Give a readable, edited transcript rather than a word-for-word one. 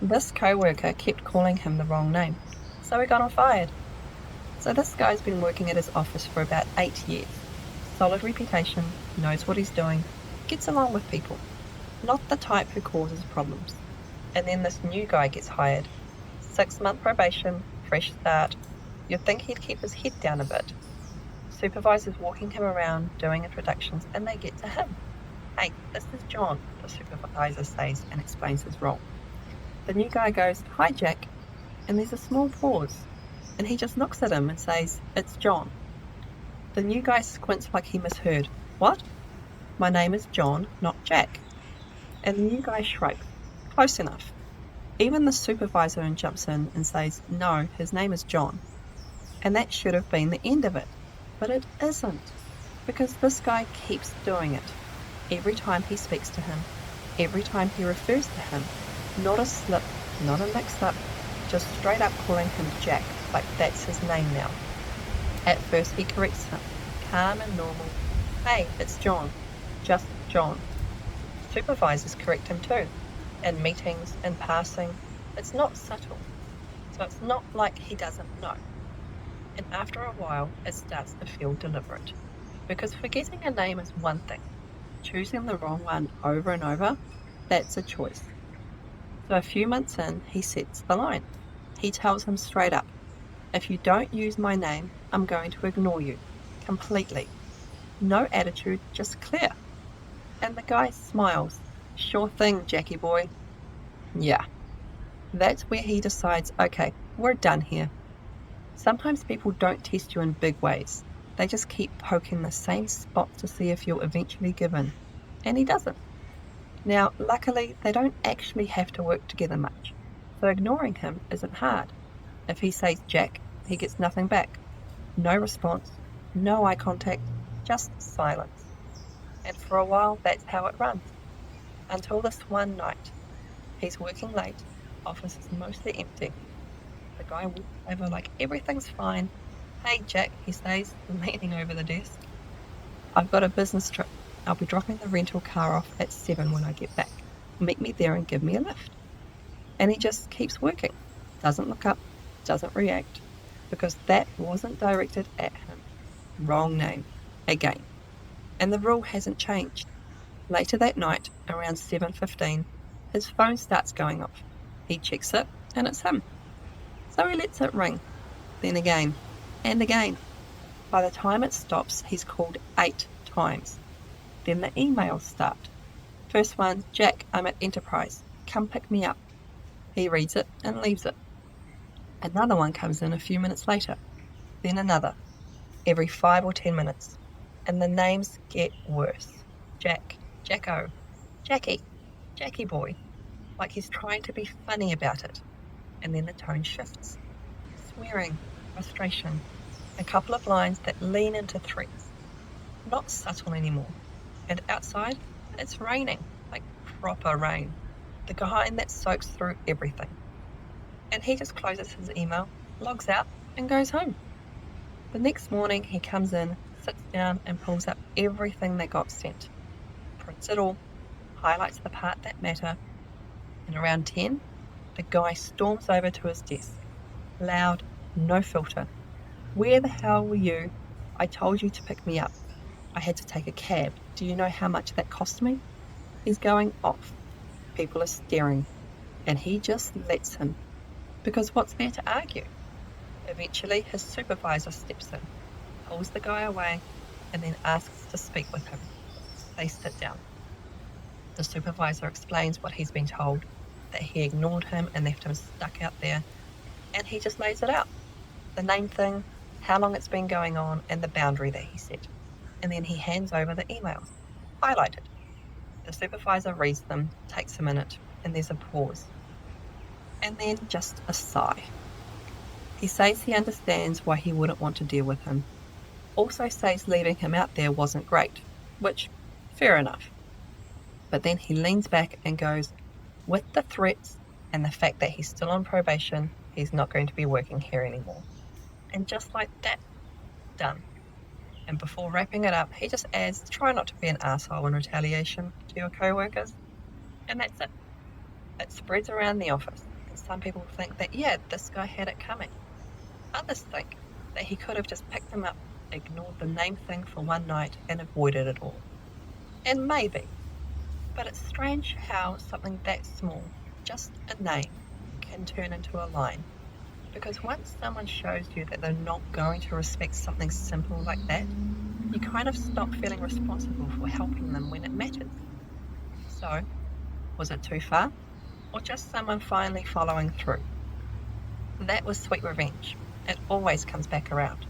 This co-worker kept calling him the wrong name, so he got him fired. So this guy's been working at his office for about 8 years. Solid reputation, knows what he's doing, gets along with people. Not the type who causes problems. And then this new guy gets hired. 6-month probation, fresh start. You'd think he'd keep his head down a bit. Supervisor's walking him around, doing introductions, and they get to him. Hey, this is John, the supervisor says and explains his role. The new guy goes, hi Jack, and there's a small pause, and he just looks at him and says, it's John. The new guy squints like he misheard. What? My name is John, not Jack. And the new guy shrugs. Close enough. Even the supervisor jumps in and says, no, his name is John. And that should have been the end of it. But it isn't, because this guy keeps doing it. Every time he speaks to him, every time he refers to him, not a slip, not a mix-up, just straight up calling him Jack, like that's his name now. At first he corrects him, calm and normal. Hey, it's John. Just John. Supervisors correct him too. In meetings, in passing. It's not subtle. So it's not like he doesn't know. And after a while, it starts to feel deliberate. Because forgetting a name is one thing. Choosing the wrong one over and over, that's a choice. So a few months in, he sets the line. He tells him straight up, if you don't use my name, I'm going to ignore you. Completely. No attitude, just clear. And the guy smiles. Sure thing, Jackie boy. Yeah. That's where he decides, okay, we're done here. Sometimes people don't test you in big ways. They just keep poking the same spot to see if you'll eventually give in. And he doesn't. Now, luckily, they don't actually have to work together much, so ignoring him isn't hard. If he says Jack, he gets nothing back. No response, no eye contact, just silence. And for a while, that's how it runs. Until this one night. He's working late, office is mostly empty. The guy walks over like everything's fine. Hey Jack, he says, leaning over the desk. I've got a business trip. I'll be dropping the rental car off at 7 when I get back. Meet me there and give me a lift. And he just keeps working. Doesn't look up, doesn't react, because that wasn't directed at him. Wrong name. Again. And the rule hasn't changed. Later that night, around 7:15, his phone starts going off. He checks it, and it's him. So he lets it ring. Then again. And again. By the time it stops, he's called 8 times. Then the emails start. First one, Jack, I'm at Enterprise. Come pick me up. He reads it and leaves it. Another one comes in a few minutes later. Then another. Every 5 or 10 minutes. And the names get worse. Jack, Jacko, Jackie, Jackie boy. Like he's trying to be funny about it. And then the tone shifts. Swearing, frustration, a couple of lines that lean into threats. Not subtle anymore. And outside, it's raining, like proper rain. The kind that soaks through everything. And he just closes his email, logs out, and goes home. The next morning, he comes in, sits down, and pulls up everything that got sent. Prints it all, highlights the part that matter, and around 10, the guy storms over to his desk. Loud, no filter. Where the hell were you? I told you to pick me up. I had to take a cab. Do you know how much that cost me? He's going off. People are staring. And he just lets him. Because what's there to argue? Eventually, his supervisor steps in, pulls the guy away, and then asks to speak with him. They sit down. The supervisor explains what he's been told, that he ignored him and left him stuck out there, and he just lays it out. The name thing, how long it's been going on, and the boundary that he set. And then he hands over the emails, highlighted. The supervisor reads them, takes a minute, and there's a pause. And then just a sigh. He says he understands why he wouldn't want to deal with him. Also says leaving him out there wasn't great, which, fair enough. But then he leans back and goes, with the threats and the fact that he's still on probation, he's not going to be working here anymore. And just like that, done. And before wrapping it up, he just adds, try not to be an asshole in retaliation to your co-workers. And that's it. It spreads around the office, and some people think that, yeah, this guy had it coming. Others think that he could have just picked them up, ignored the name thing for one night, and avoided it all. And maybe, but it's strange how something that small, just a name, can turn into a line. Because once someone shows you that they're not going to respect something simple like that, you kind of stop feeling responsible for helping them when it matters. So, was it too far? Or just someone finally following through? That was sweet revenge. It always comes back around.